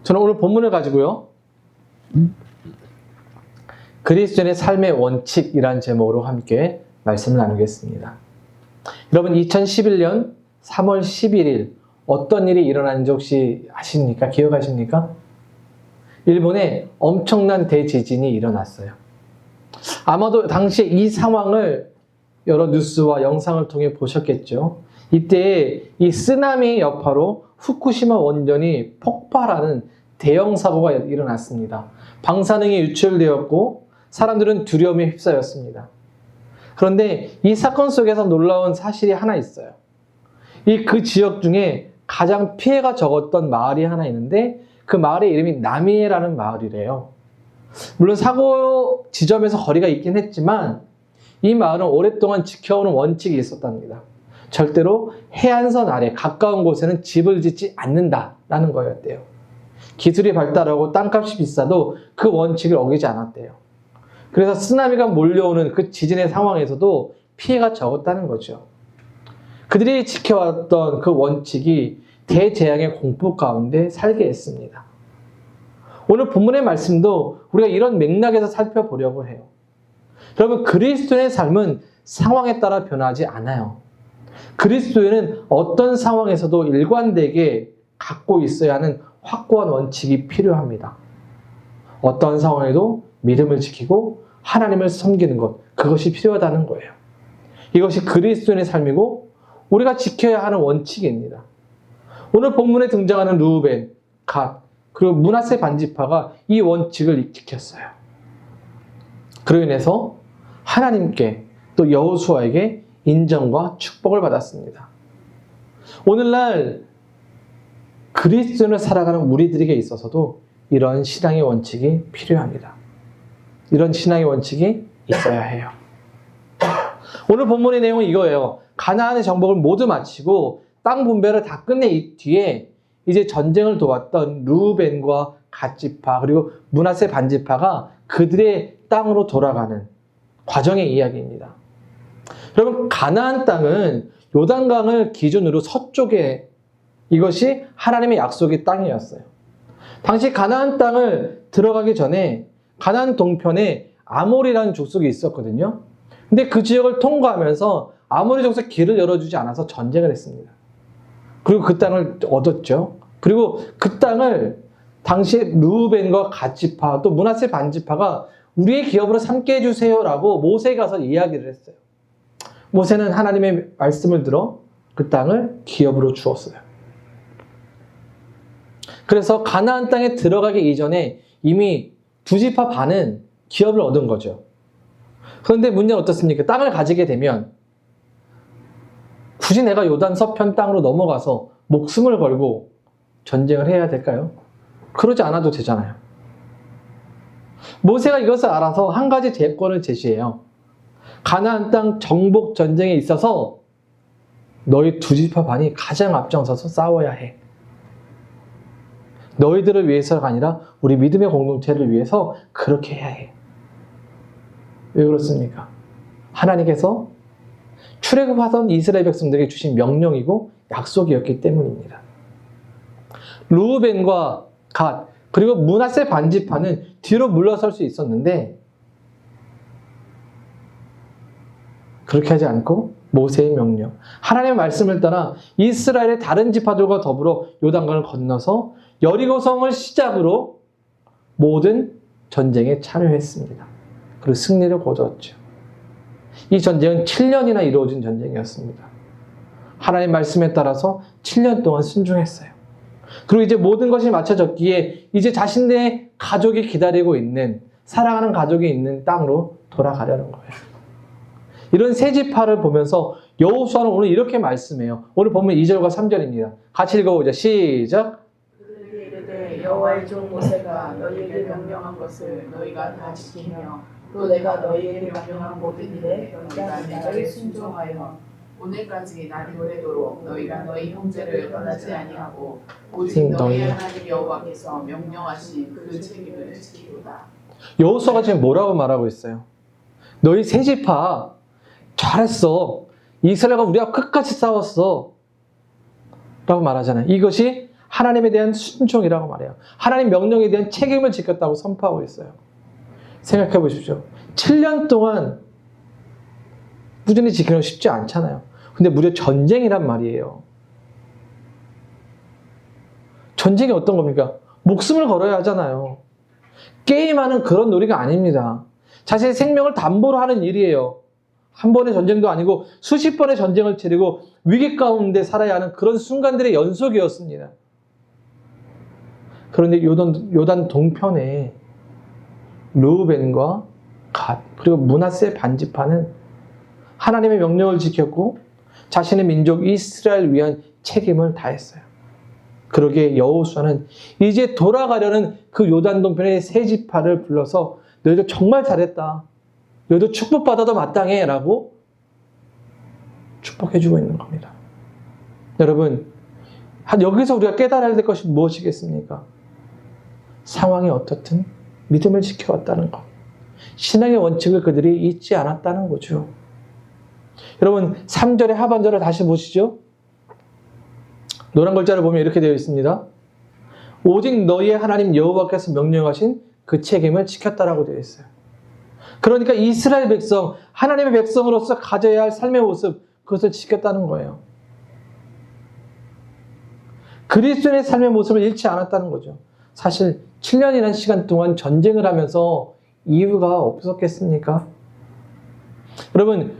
저는 오늘 본문을 가지고요. 그리스도인의 삶의 원칙이라는 제목으로 함께 말씀을 나누겠습니다. 여러분 2011년 3월 11일 어떤 일이 일어났는지 혹시 아십니까? 기억하십니까? 일본에 엄청난 대지진이 일어났어요. 아마도 당시에 이 상황을 여러 뉴스와 영상을 통해 보셨겠죠. 이때 이 쓰나미의 여파로 후쿠시마 원전이 폭발하는 대형 사고가 일어났습니다. 방사능이 유출되었고 사람들은 두려움에 휩싸였습니다. 그런데 이 사건 속에서 놀라운 사실이 하나 있어요. 그 지역 중에 가장 피해가 적었던 마을이 하나 있는데 그 마을의 이름이 나미에라는 마을이래요. 물론 사고 지점에서 거리가 있긴 했지만 이 마을은 오랫동안 지켜오는 원칙이 있었답니다. 절대로 해안선 아래 가까운 곳에는 집을 짓지 않는다라는 거였대요. 기술이 발달하고 땅값이 비싸도 그 원칙을 어기지 않았대요. 그래서 쓰나미가 몰려오는 그 지진의 상황에서도 피해가 적었다는 거죠. 그들이 지켜왔던 그 원칙이 대재앙의 공포 가운데 살게 했습니다. 오늘 본문의 말씀도 우리가 이런 맥락에서 살펴보려고 해요. 여러분, 그리스도인의 삶은 상황에 따라 변하지 않아요. 그리스도인은 어떤 상황에서도 일관되게 갖고 있어야 하는 확고한 원칙이 필요합니다. 어떤 상황에도 믿음을 지키고 하나님을 섬기는 것, 그것이 필요하다는 거예요. 이것이 그리스도인의 삶이고 우리가 지켜야 하는 원칙입니다. 오늘 본문에 등장하는 르우벤, 갓, 그리고 므낫세 반지파가 이 원칙을 지켰어요. 그로 인해서 하나님께 또 여호수아에게 인정과 축복을 받았습니다. 오늘날 그리스도인을 살아가는 우리들에게 있어서도 이런 신앙의 원칙이 필요합니다. 이런 신앙의 원칙이 있어야 해요. 오늘 본문의 내용은 이거예요. 가나안의 정복을 모두 마치고 땅 분배를 다 끝낸 뒤에 이제 전쟁을 도왔던 르우벤과 갓지파 그리고 므낫세 반지파가 그들의 땅으로 돌아가는 과정의 이야기입니다. 여러분, 가나안 땅은 요단강을 기준으로 서쪽에 이것이 하나님의 약속의 땅이었어요. 당시 가나안 땅을 들어가기 전에 가나안 동편에 아모리라는 족속이 있었거든요. 근데 그 지역을 통과하면서 아모리 족속 길을 열어주지 않아서 전쟁을 했습니다. 그리고 그 땅을 얻었죠. 그리고 그 땅을 당시에 르우벤과 갓지파 또 므낫세 반지파가 우리의 기업으로 삼게 해주세요라고 모세에 가서 이야기를 했어요. 모세는 하나님의 말씀을 들어 그 땅을 기업으로 주었어요. 그래서 가나안 땅에 들어가기 이전에 이미 두 지파 반은 기업을 얻은 거죠. 그런데 문제는 어떻습니까? 땅을 가지게 되면 굳이 내가 요단 서편 땅으로 넘어가서 목숨을 걸고 전쟁을 해야 될까요? 그러지 않아도 되잖아요. 모세가 이것을 알아서 한 가지 제권을 제시해요. 가나안 땅 정복 전쟁에 있어서 너희 두 지파 반이 가장 앞장서서 싸워야 해. 너희들을 위해서가 아니라 우리 믿음의 공동체를 위해서 그렇게 해야 해. 왜 그렇습니까? 하나님께서 출애굽하던 이스라엘 백성들에게 주신 명령이고 약속이었기 때문입니다. 르우벤과 갓 그리고 므낫세 반지파는 뒤로 물러설 수 있었는데 그렇게 하지 않고 모세의 명령, 하나님의 말씀을 따라 이스라엘의 다른 지파들과 더불어 요단강을 건너서 여리고성을 시작으로 모든 전쟁에 참여했습니다. 그리고 승리를 거두었죠. 이 전쟁은 7년이나 이루어진 전쟁이었습니다. 하나님의 말씀에 따라서 7년 동안 순종했어요. 그리고 이제 모든 것이 마쳐졌기에 이제 자신의 가족이 기다리고 있는, 사랑하는 가족이 있는 땅으로 돌아가려는 거예요. 이런 세 지파를 보면서 여호수아는 오늘 이렇게 말씀해요. 오늘 보면 2절과 3절입니다. 같이 읽어보자. 시작. 그들이 이르되 여호와의 종 모세가 너희에게 명령한 것을 너희가 다 지키며 또 내가 너희에게 명령한 모든 일에 너희가 내게 순종하여 오늘까지 날이 오래도록 너희가 너희 형제를 떠나지 아니하고 오직 너희의 하나님 여호와께서 명령하신 그 책임을 지키도다. 여호수아가 지금 뭐라고 말하고 있어요? 너희 세 지파 잘했어. 이스라엘과 우리가 끝까지 싸웠어. 라고 말하잖아요. 이것이 하나님에 대한 순종이라고 말해요. 하나님 명령에 대한 책임을 지켰다고 선포하고 있어요. 생각해 보십시오. 7년 동안 꾸준히 지키는 건 쉽지 않잖아요. 근데 무려 전쟁이란 말이에요. 전쟁이 어떤 겁니까? 목숨을 걸어야 하잖아요. 게임하는 그런 놀이가 아닙니다. 자신의 생명을 담보로 하는 일이에요. 한 번의 전쟁도 아니고 수십 번의 전쟁을 치르고 위기 가운데 살아야 하는 그런 순간들의 연속이었습니다. 그런데 요단 동편에 르우벤과 갓 그리고 므낫세 반지파는 하나님의 명령을 지켰고 자신의 민족 이스라엘을 위한 책임을 다했어요. 그러기에 여호수아는 이제 돌아가려는 그 요단 동편의 세 지파를 불러서 너희들 정말 잘했다. 너희도 축복받아도 마땅해 라고 축복해주고 있는 겁니다. 여러분, 여기서 우리가 깨달아야 될 것이 무엇이겠습니까? 상황이 어떻든 믿음을 지켜왔다는 것. 신앙의 원칙을 그들이 잊지 않았다는 거죠. 여러분, 3절의 하반절을 다시 보시죠. 노란 글자를 보면 이렇게 되어 있습니다. 오직 너희의 하나님 여호와께서 명령하신 그 책임을 지켰다라고 되어 있어요. 그러니까 이스라엘 백성, 하나님의 백성으로서 가져야 할 삶의 모습, 그것을 지켰다는 거예요. 그리스도인의 삶의 모습을 잃지 않았다는 거죠. 사실 7년이라는 시간 동안 전쟁을 하면서 이유가 없었겠습니까? 여러분,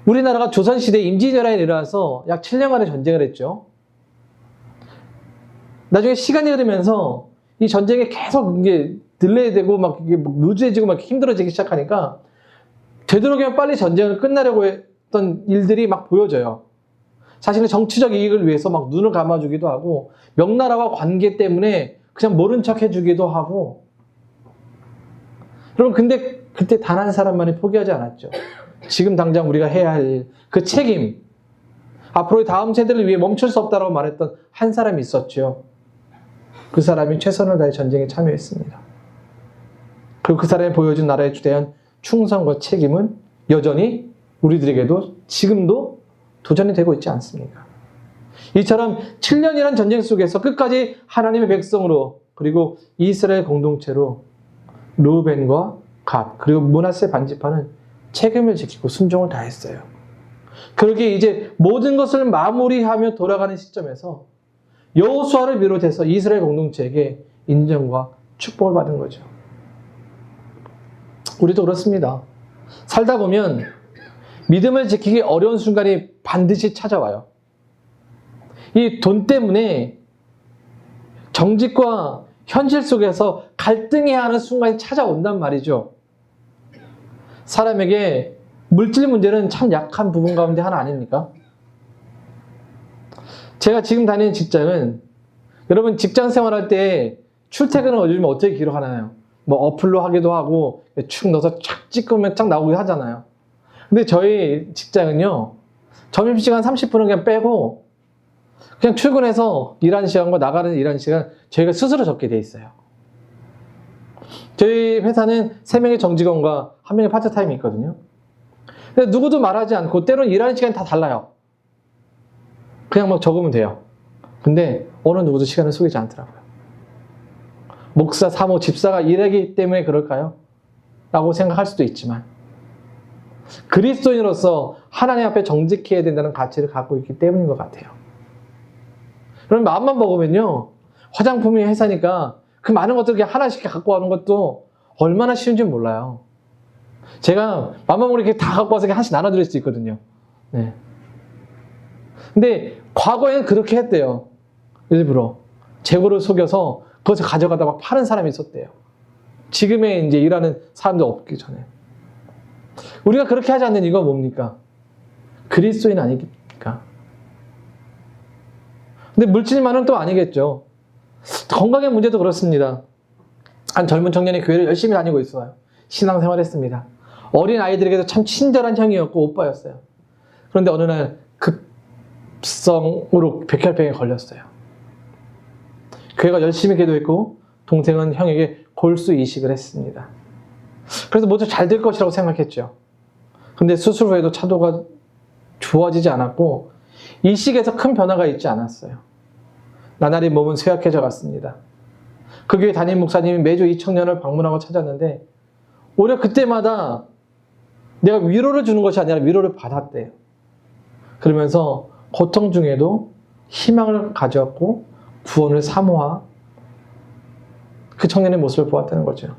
우리나라가 조선시대 임진왜란에 일어나서 약 7년간의 전쟁을 했죠. 나중에 시간이 흐르면서 이 전쟁이 계속 이게 딜레이되고 막 이게 루즈해지고 막 힘들어지기 시작하니까 되도록이면 빨리 전쟁을 끝나려고 했던 일들이 막 보여져요. 자신의 정치적 이익을 위해서 막 눈을 감아주기도 하고 명나라와 관계 때문에 그냥 모른 척 해주기도 하고. 여러분, 근데 그때 단 한 사람만이 포기하지 않았죠. 지금 당장 우리가 해야 할 일, 그 책임, 앞으로의 다음 세대를 위해 멈출 수 없다고 말했던 한 사람이 있었죠. 그 사람이 최선을 다해 전쟁에 참여했습니다. 그리고 그 사람이 보여준 나라에 대한 충성과 책임은 여전히 우리들에게도 지금도 도전이 되고 있지 않습니까? 이처럼 7년이라는 전쟁 속에서 끝까지 하나님의 백성으로 그리고 이스라엘 공동체로 르우벤과 갓 그리고 므낫세 반지파는 책임을 지키고 순종을 다했어요. 그러기에 이제 모든 것을 마무리하며 돌아가는 시점에서 여호수아를 비롯해서 이스라엘 공동체에게 인정과 축복을 받은 거죠. 우리도 그렇습니다. 살다 보면 믿음을 지키기 어려운 순간이 반드시 찾아와요. 이 돈 때문에 정직과 현실 속에서 갈등해야 하는 순간이 찾아온단 말이죠. 사람에게 물질 문제는 참 약한 부분 가운데 하나 아닙니까? 제가 지금 다니는 직장은 여러분 직장 생활할 때 출퇴근을 요즘 어떻게 기록하나요? 뭐 어플로 하기도 하고 축 넣어서 쫙 찍으면 쫙 나오기도 하잖아요. 근데 저희 직장은요, 점심시간 30분은 그냥 빼고 그냥 출근해서 일하는 시간과 나가는 일하는 시간 저희가 스스로 적게 돼 있어요. 저희 회사는 3명의 정직원과 1명의 파트타임이 있거든요. 근데 누구도 말하지 않고 때로는 일하는 시간이 다 달라요. 그냥 막 적으면 돼요. 근데 어느 누구도 시간을 속이지 않더라고요. 목사, 사모, 집사가 일하기 때문에 그럴까요? 라고 생각할 수도 있지만 그리스도인으로서 하나님 앞에 정직해야 된다는 가치를 갖고 있기 때문인 것 같아요. 그럼 마음만 먹으면요, 화장품이 회사니까 그 많은 것들을 그냥 하나씩 갖고 가는 것도 얼마나 쉬운지 몰라요. 제가 마음만 먹으면 이렇게 다 갖고 와서 하나씩 나눠드릴 수 있거든요. 네. 근데 과거에는 그렇게 했대요. 일부러 재고를 속여서 그것을 가져가다 막 파는 사람이 있었대요. 지금의 이제 일하는 사람들 없기 전에. 우리가 그렇게 하지 않는 이유가 뭡니까? 그리스도인 아니겠습니까? 근데 물질만은 또 아니겠죠. 건강의 문제도 그렇습니다. 한 젊은 청년이 교회를 열심히 다니고 있어요. 신앙생활 했습니다. 어린 아이들에게도 참 친절한 형이었고 오빠였어요. 그런데 어느 날 급성으로 백혈병에 걸렸어요. 교회가 열심히 기도했고 동생은 형에게 골수 이식을 했습니다. 그래서 모두 잘 될 것이라고 생각했죠. 근데 수술 후에도 차도가 좋아지지 않았고 이식에서 큰 변화가 있지 않았어요. 나날이 몸은 쇠약해져 갔습니다. 그 교회 담임 목사님이 매주 이 청년을 방문하고 찾았는데 오히려 그때마다 내가 위로를 주는 것이 아니라 위로를 받았대요. 그러면서 고통 중에도 희망을 가져왔고 구원을 사모한 그 청년의 모습을 보았다는 거죠.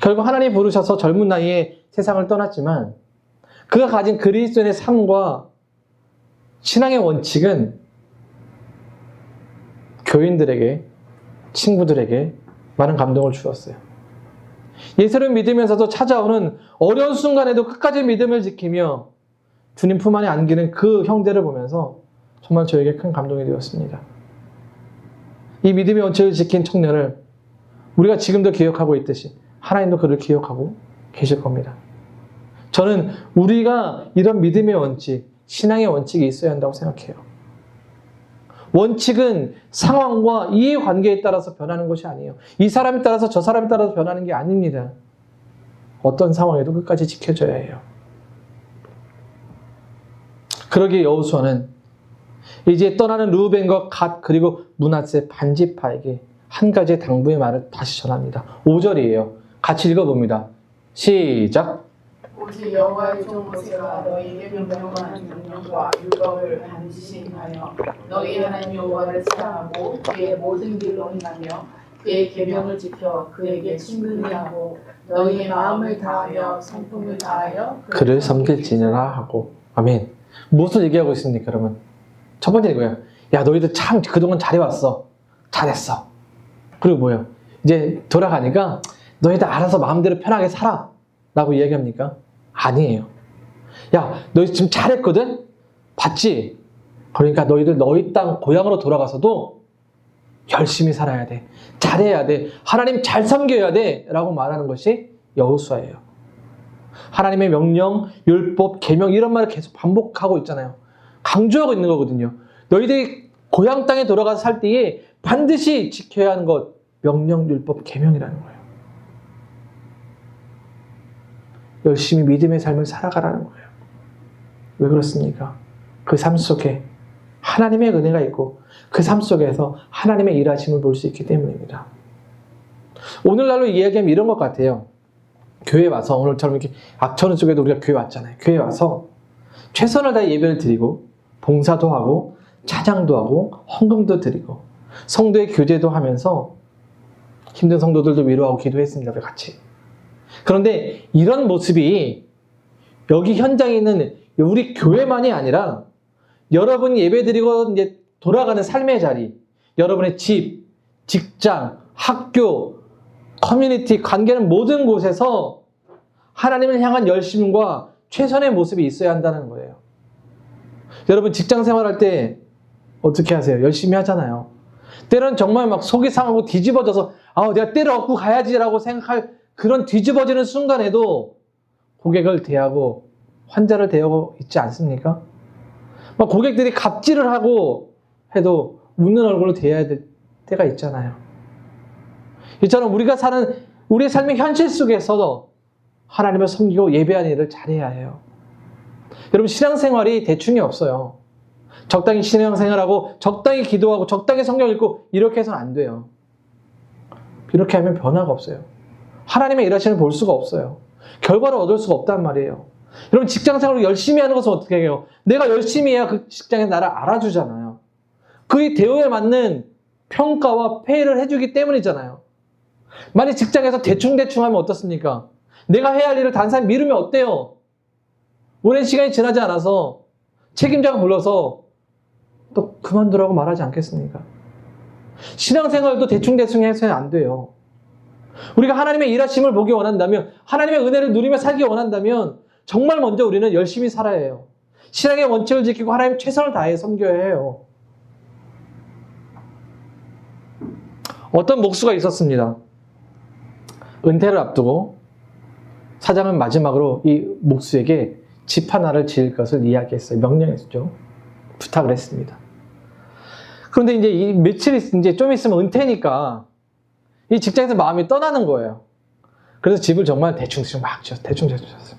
결국 하나님 부르셔서 젊은 나이에 세상을 떠났지만 그가 가진 그리스도인의 삶과 신앙의 원칙은 교인들에게, 친구들에게 많은 감동을 주었어요. 예수를 믿으면서도 찾아오는 어려운 순간에도 끝까지 믿음을 지키며 주님 품 안에 안기는 그 형제를 보면서 정말 저에게 큰 감동이 되었습니다. 이 믿음의 원칙을 지킨 청년을 우리가 지금도 기억하고 있듯이 하나님도 그를 기억하고 계실 겁니다. 저는 우리가 이런 믿음의 원칙, 신앙의 원칙이 있어야 한다고 생각해요. 원칙은 상황과 이해관계에 따라서 변하는 것이 아니에요. 이 사람에 따라서 저 사람에 따라서 변하는 게 아닙니다. 어떤 상황에도 끝까지 지켜져야 해요. 그러기에 여호수아는 이제 떠나는 르우벤과 갓 그리고 므낫세 반지파에게 한 가지의 당부의 말을 다시 전합니다. 5절이에요. 같이 읽어봅니다. 시작. 오직 여호와의 종 모세가 너희에게 명령한 명령과 율법을 반드시 행하여 너희 하나님 여호와를 사랑하고 그의 모든 길로 행하며 그의 계명을 지켜 그에게 친근히 하고 너희의 마음을 다하며 성품을 다하여 그를 섬길지니라 하고. 아멘. 무엇을 얘기하고 있습니까, 여러분? 첫 번째 이거예요. 야, 너희들 참 그동안 잘해왔어. 잘했어. 그리고 뭐예요? 이제 돌아가니까 너희들 알아서 마음대로 편하게 살아. 라고 이야기합니까? 아니에요. 야, 너희 지금 잘했거든? 봤지? 그러니까 너희들 너희 땅 고향으로 돌아가서도 열심히 살아야 돼. 잘해야 돼. 하나님 잘 섬겨야 돼. 라고 말하는 것이 여호수아예요. 하나님의 명령, 율법, 계명 이런 말을 계속 반복하고 있잖아요. 강조하고 있는 거거든요. 너희들이 고향 땅에 돌아가서 살 때에 반드시 지켜야 하는 것, 명령, 율법, 계명이라는 거예요. 열심히 믿음의 삶을 살아가라는 거예요. 왜 그렇습니까? 그 삶 속에 하나님의 은혜가 있고 그 삶 속에서 하나님의 일하심을 볼 수 있기 때문입니다. 오늘날로 이야기하면 이런 것 같아요. 교회 와서 오늘처럼 이렇게 악천후 속에도 우리가 교회 왔잖아요. 교회 와서 최선을 다해 예배를 드리고 봉사도 하고 찬양도 하고 헌금도 드리고 성도의 교제도 하면서 힘든 성도들도 위로하고 기도했습니다. 우리 같이. 그런데 이런 모습이 여기 현장에 있는 우리 교회만이 아니라 여러분이 예배드리고 이제 돌아가는 삶의 자리, 여러분의 집, 직장, 학교, 커뮤니티, 관계는 모든 곳에서 하나님을 향한 열심과 최선의 모습이 있어야 한다는 거예요. 여러분 직장 생활할 때 어떻게 하세요? 열심히 하잖아요. 때로는 정말 막 속이 상하고 뒤집어져서 내가 때를 얻고 가야지라고 생각할 그런 뒤집어지는 순간에도 고객을 대하고 환자를 대하고 있지 않습니까? 막 고객들이 갑질을 하고 해도 웃는 얼굴로 대해야 될 때가 있잖아요. 이처럼 우리가 사는 우리의 삶의 현실 속에서도 하나님을 섬기고 예배하는 일을 잘해야 해요. 여러분 신앙생활이 대충이 없어요. 적당히 신앙생활하고 적당히 기도하고 적당히 성경 읽고 이렇게 해서는 안 돼요. 이렇게 하면 변화가 없어요. 하나님의 일하심을 볼 수가 없어요. 결과를 얻을 수가 없단 말이에요. 여러분 직장생활을 열심히 하는 것은 어떻게 해요? 내가 열심히 해야 그 직장에서 나를 알아주잖아요. 그의 대우에 맞는 평가와 페이를 해주기 때문이잖아요. 만약 직장에서 대충대충 하면 어떻습니까? 내가 해야 할 일을 다른 사람이 미루면 어때요? 오랜 시간이 지나지 않아서 책임자가 불러서 또 그만두라고 말하지 않겠습니까? 신앙생활도 대충대충 해서는 안 돼요. 우리가 하나님의 일하심을 보기 원한다면, 하나님의 은혜를 누리며 살기 원한다면 정말 먼저 우리는 열심히 살아야 해요. 신앙의 원칙을 지키고 하나님 최선을 다해 섬겨야 해요. 어떤 목수가 있었습니다. 은퇴를 앞두고 사장은 마지막으로 이 목수에게 집 하나를 지을 것을 이야기했어요. 명령했죠. 부탁을 했습니다. 그런데 이제 이 며칠 이제 좀 있으면 은퇴니까 이 직장에서 마음이 떠나는 거예요. 그래서 집을 정말 대충 막 지었어요. 대충 지었어요.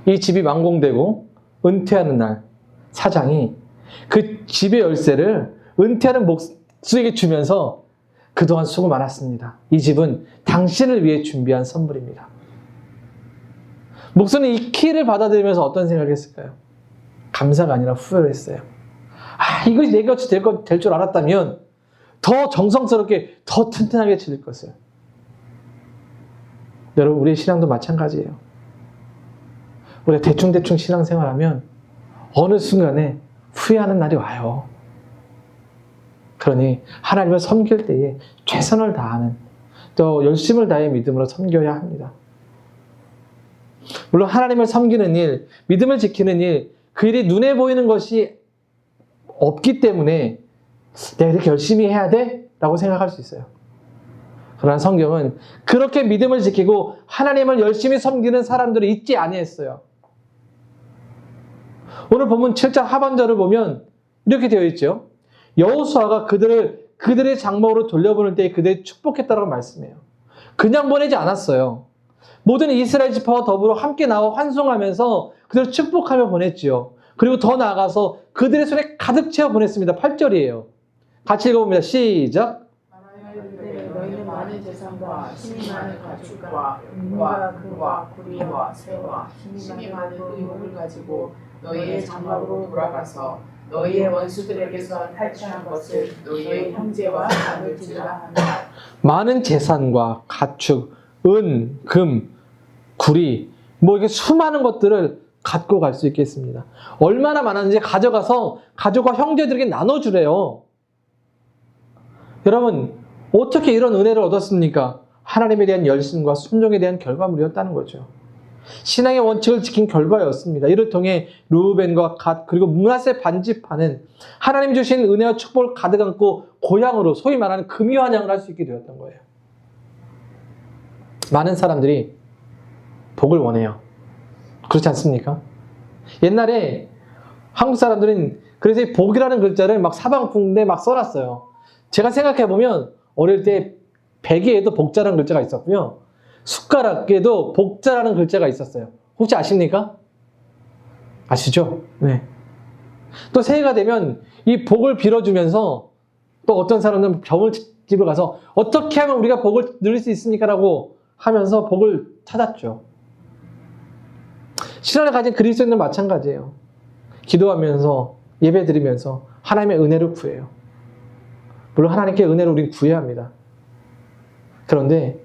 이 집이 완공되고 은퇴하는 날 사장이 그 집의 열쇠를 은퇴하는 목수에게 주면서 그동안 수고 많았습니다. 이 집은 당신을 위해 준비한 선물입니다. 목수는 이 키를 받아들이면서 어떤 생각을 했을까요? 감사가 아니라 후회를 했어요. 이것이 내 것이 될 줄 알았다면 더 정성스럽게 더 튼튼하게 지을 것을. 여러분, 우리의 신앙도 마찬가지예요. 우리가 대충대충 신앙생활하면 어느 순간에 후회하는 날이 와요. 그러니 하나님을 섬길 때에 최선을 다하는, 또 열심을 다해 믿음으로 섬겨야 합니다. 물론 하나님을 섬기는 일, 믿음을 지키는 일, 그 일이 눈에 보이는 것이 없기 때문에 내가 이렇게 열심히 해야 돼? 라고 생각할 수 있어요. 그러나 성경은 그렇게 믿음을 지키고 하나님을 열심히 섬기는 사람들을 잊지 아니했어요. 오늘 본문 7장 하반절을 보면 이렇게 되어 있죠. 여호수아가 그들의 장막으로 돌려보낼 때에 그들을 축복했다라고 말씀해요. 그냥 보내지 않았어요. 모든 이스라엘 지파와 더불어 함께 나와 환송하면서 그들을 축복하며 보냈지요. 그리고 더 나아가서 그들의 손에 가득 채워 보냈습니다. 8절이에요. 같이 읽어봅니다. 시작. 너희는 많은 재산과 힘이 많은 가축과 은과 금과 구리와 새와 힘이 많은 의복을 가지고 너희의 장막으로 돌아가서 너희의 원수들에게서 탈취한 것을 너희의 형제와 나눌 지라 한다. 많은 재산과 가축, 은, 금, 구리, 이렇게 수많은 것들을 갖고 갈 수 있겠습니다. 얼마나 많았는지 가져가서 가족과 형제들에게 나눠주래요. 여러분, 어떻게 이런 은혜를 얻었습니까? 하나님에 대한 열심과 순종에 대한 결과물이었다는 거죠. 신앙의 원칙을 지킨 결과였습니다. 이를 통해 르우벤과 갓 그리고 므낫세 반지파는 하나님 주신 은혜와 축복을 가득 안고 고향으로 소위 말하는 금유환영을 할 수 있게 되었던 거예요. 많은 사람들이 복을 원해요. 그렇지 않습니까? 옛날에 한국 사람들은 그래서 이 복이라는 글자를 막 사방풍대에 막 써놨어요. 제가 생각해보면 어릴 때 베개에도 복자라는 글자가 있었고요. 숟가락에도 복자라는 글자가 있었어요. 혹시 아십니까? 아시죠? 네. 또 새해가 되면 이 복을 빌어주면서 또 어떤 사람은 점을집을 가서 어떻게 하면 우리가 복을 누릴 수 있습니까? 라고 하면서 복을 찾았죠. 신앙을 가진 그리스도인은 마찬가지예요. 기도하면서 예배드리면서 하나님의 은혜를 구해요. 물론 하나님께 은혜를 우리는 구해야 합니다. 그런데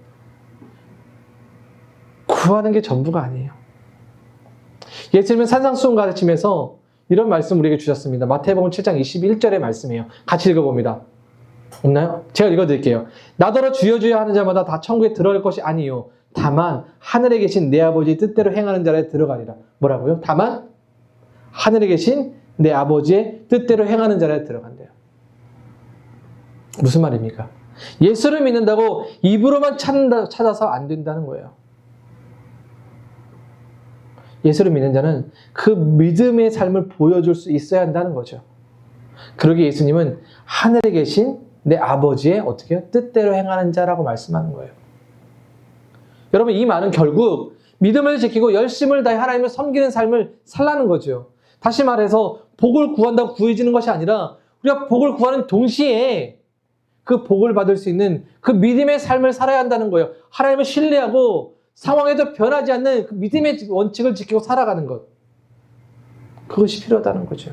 구하는 게 전부가 아니에요. 예수님은 산상수훈 가르치면서 이런 말씀 우리에게 주셨습니다. 마태복음 7장 21절의 말씀이에요. 같이 읽어봅니다. 없나요? 제가 읽어드릴게요. 나더러 주여 주여 하는 자마다 다 천국에 들어갈 것이 아니요 다만 하늘에 계신 내 아버지의 뜻대로 행하는 자라에 들어가리라. 뭐라고요? 다만 하늘에 계신 내 아버지의 뜻대로 행하는 자라에 들어간대요. 무슨 말입니까? 예수를 믿는다고 입으로만 찾아서 안 된다는 거예요. 예수를 믿는 자는 그 믿음의 삶을 보여줄 수 있어야 한다는 거죠. 그러기에 예수님은 하늘에 계신 내 아버지의 어떻게 뜻대로 행하는 자라고 말씀하는 거예요. 여러분, 이 말은 결국 믿음을 지키고 열심을 다해 하나님을 섬기는 삶을 살라는 거죠. 다시 말해서 복을 구한다고 구해지는 것이 아니라 우리가 복을 구하는 동시에 그 복을 받을 수 있는 그 믿음의 삶을 살아야 한다는 거예요. 하나님을 신뢰하고 상황에도 변하지 않는 그 믿음의 원칙을 지키고 살아가는 것. 그것이 필요하다는 거죠.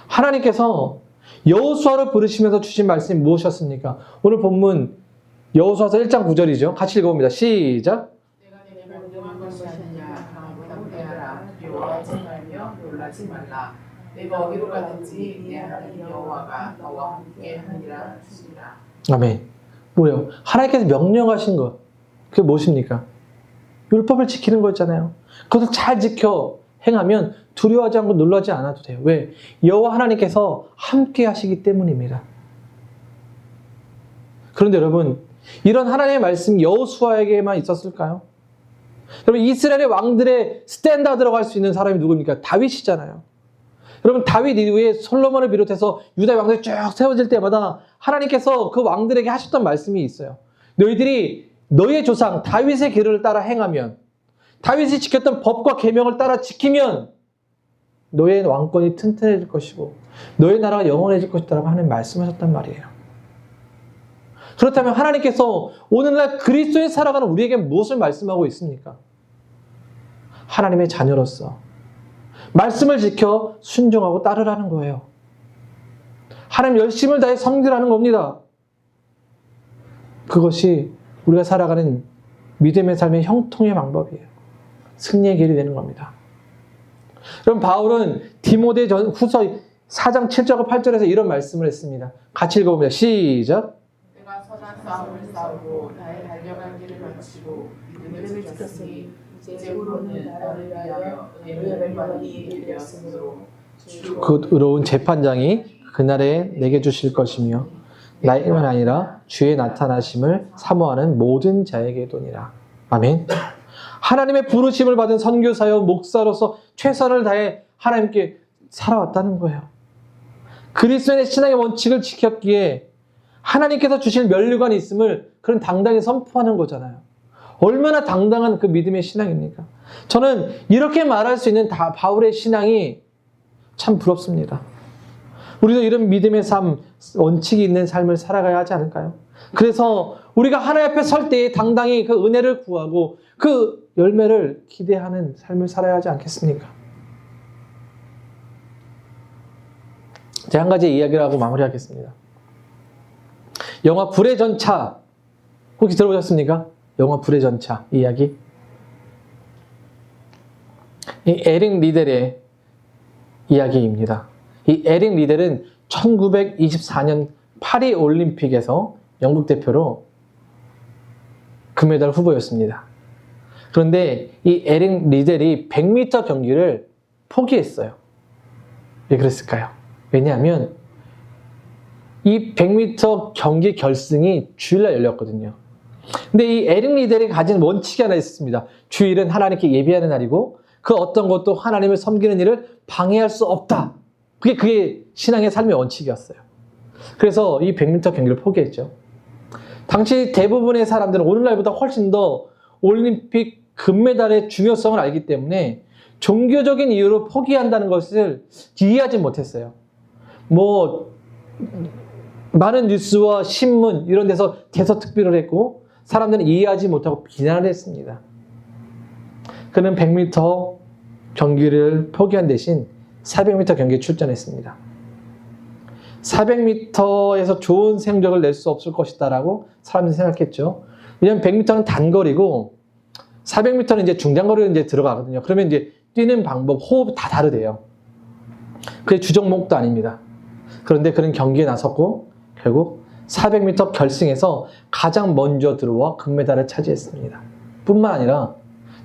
하나님께서 여호수아를 부르시면서 주신 말씀이 무엇이었습니까? 오늘 본문 여호수아서 1장 9절이죠. 같이 읽어봅니다. 시작. 내가 내게 명령한 것이 아니냐. 강하고 대하라. 두려워하지 말며 놀라지 말라. 내가 어디로 가든지 내 하나님 여호와가 너와 함께 하니라 주시라. 아멘. 뭐예요? 하나님께서 명령하신 것. 그게 무엇입니까? 율법을 지키는 거잖아요. 그것을 잘 지켜 행하면 두려워하지 않고 놀라지 않아도 돼요. 왜? 여호와 하나님께서 함께 하시기 때문입니다. 그런데 여러분, 이런 하나님의 말씀이 여호수아에게만 있었을까요? 여러분, 이스라엘의 왕들의 스탠다드라고 할 수 있는 사람이 누굽니까? 다윗이잖아요. 여러분, 다윗 이후에 솔로몬을 비롯해서 유다의 왕들이 쭉 세워질 때마다 하나님께서 그 왕들에게 하셨던 말씀이 있어요. 너희들이 너희의 조상 다윗의 길을 따라 행하면, 다윗이 지켰던 법과 계명을 따라 지키면 너의 왕권이 튼튼해질 것이고 너의 나라가 영원해질 것이다라고 하나님 말씀하셨단 말이에요. 그렇다면 하나님께서 오늘날 그리스도에 살아가는 우리에게 무엇을 말씀하고 있습니까? 하나님의 자녀로서 말씀을 지켜 순종하고 따르라는 거예요. 하나님 열심을 다해 섬기라는 겁니다. 그것이 우리가 살아가는 믿음의 삶의 형통의 방법이에요. 승리의 길이 되는 겁니다. 그럼 바울은 디모데 후서 4장 7절과 8절에서 이런 말씀을 했습니다. 같이 읽어봅니다. 시작. 내가 선한 싸움을 싸우고 나의 달려갈 길을 마치고 믿음을 지켰으니 이제부로는 나를 위하여 의의 멸관이 이르게 되었으므로 그 의로운 재판장이 그날에 내게 주실 것이며 나에게만 아니라 주의 나타나심을 사모하는 모든 자에게도니라. 아멘. 하나님의 부르심을 받은 선교사여 목사로서 최선을 다해 하나님께 살아왔다는 거예요. 그리스도의 신앙의 원칙을 지켰기에 하나님께서 주실 면류관이 있음을 그런 당당히 선포하는 거잖아요. 얼마나 당당한 그 믿음의 신앙입니까? 저는 이렇게 말할 수 있는 바울의 신앙이 참 부럽습니다. 우리도 이런 믿음의 삶, 원칙이 있는 삶을 살아가야 하지 않을까요? 그래서 우리가 하나님 앞에 설 때에 당당히 그 은혜를 구하고 그 열매를 기대하는 삶을 살아야 하지 않겠습니까? 제가 한 가지 이야기를 하고 마무리하겠습니다. 영화 불의 전차 혹시 들어보셨습니까? 영화 불의 전차 이야기. 이 에릭 리델의 이야기입니다. 이 에릭 리델은 1924년 파리 올림픽에서 영국 대표로 금메달 후보였습니다. 그런데 이 에릭 리델이 100m 경기를 포기했어요. 왜 그랬을까요? 왜냐하면 이 100m 경기 결승이 주일날 열렸거든요. 근데 이 에릭 리델이 가진 원칙이 하나 있었습니다. 주일은 하나님께 예배하는 날이고 그 어떤 것도 하나님을 섬기는 일을 방해할 수 없다. 그게 신앙의 삶의 원칙이었어요. 그래서 이 100m 경기를 포기했죠. 당시 대부분의 사람들은 오늘날보다 훨씬 더 올림픽 금메달의 중요성을 알기 때문에 종교적인 이유로 포기한다는 것을 이해하지 못했어요. 많은 뉴스와 신문 이런 데서 대서특필을 했고 사람들은 이해하지 못하고 비난을 했습니다. 그는 100m 경기를 포기한 대신 400m 경기에 출전했습니다. 400m에서 좋은 성적을 낼 수 없을 것이다라고 사람들이 생각했죠. 왜냐하면 100m는 단거리고 400m는 이제 중장거리로 이제 들어가거든요. 그러면 이제 뛰는 방법, 호흡 다 다르대요. 그게 주종목도 아닙니다. 그런데 그는 경기에 나섰고 결국 400m 결승에서 가장 먼저 들어와 금메달을 차지했습니다. 뿐만 아니라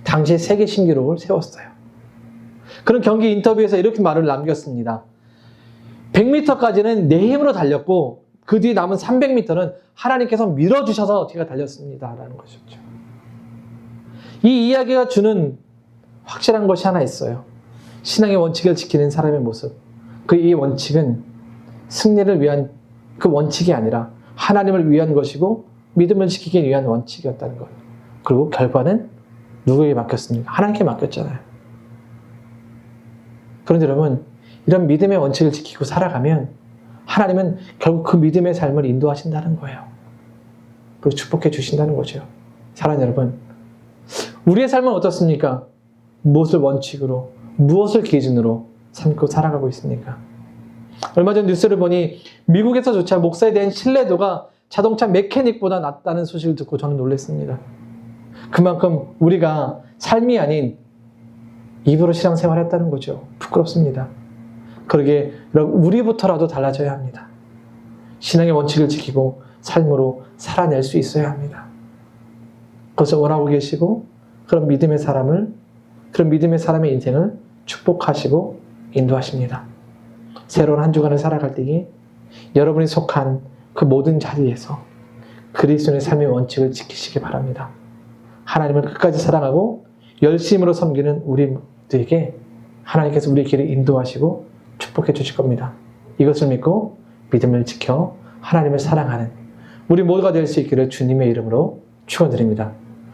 당시의 세계 신기록을 세웠어요. 그런 경기 인터뷰에서 이렇게 말을 남겼습니다. 100m까지는 내 힘으로 달렸고 그 뒤에 남은 300m는 하나님께서 밀어주셔서 제가 달렸습니다. 라는 것이었죠. 이 이야기가 주는 확실한 것이 하나 있어요. 신앙의 원칙을 지키는 사람의 모습. 이 원칙은 승리를 위한 그 원칙이 아니라 하나님을 위한 것이고 믿음을 지키기 위한 원칙이었다는 거예요. 그리고 결과는 누구에게 맡겼습니까? 하나님께 맡겼잖아요. 그런데 여러분, 이런 믿음의 원칙을 지키고 살아가면 하나님은 결국 그 믿음의 삶을 인도하신다는 거예요. 그리고 축복해 주신다는 거죠. 사랑하는 여러분, 우리의 삶은 어떻습니까? 무엇을 원칙으로, 무엇을 기준으로 삼고 살아가고 있습니까? 얼마 전 뉴스를 보니 미국에서조차 목사에 대한 신뢰도가 자동차 메케닉보다 낮다는 소식을 듣고 저는 놀랐습니다. 그만큼 우리가 삶이 아닌 입으로 신앙생활을 했다는 거죠. 부끄럽습니다. 그러게 우리부터라도 달라져야 합니다. 신앙의 원칙을 지키고 삶으로 살아낼 수 있어야 합니다. 그것을 원하고 계시고 그런 믿음의 사람의 인생을 축복하시고 인도하십니다. 새로운 한 주간을 살아갈 때에 여러분이 속한 그 모든 자리에서 그리스도의 삶의 원칙을 지키시기 바랍니다. 하나님을 끝까지 사랑하고 열심으로 섬기는 우리들에게 하나님께서 우리의 길을 인도하시고 축복해 주실 겁니다. 이것을 믿고 믿음을 지켜 하나님을 사랑하는 우리 모두가 될 수 있기를 주님의 이름으로 축원드립니다.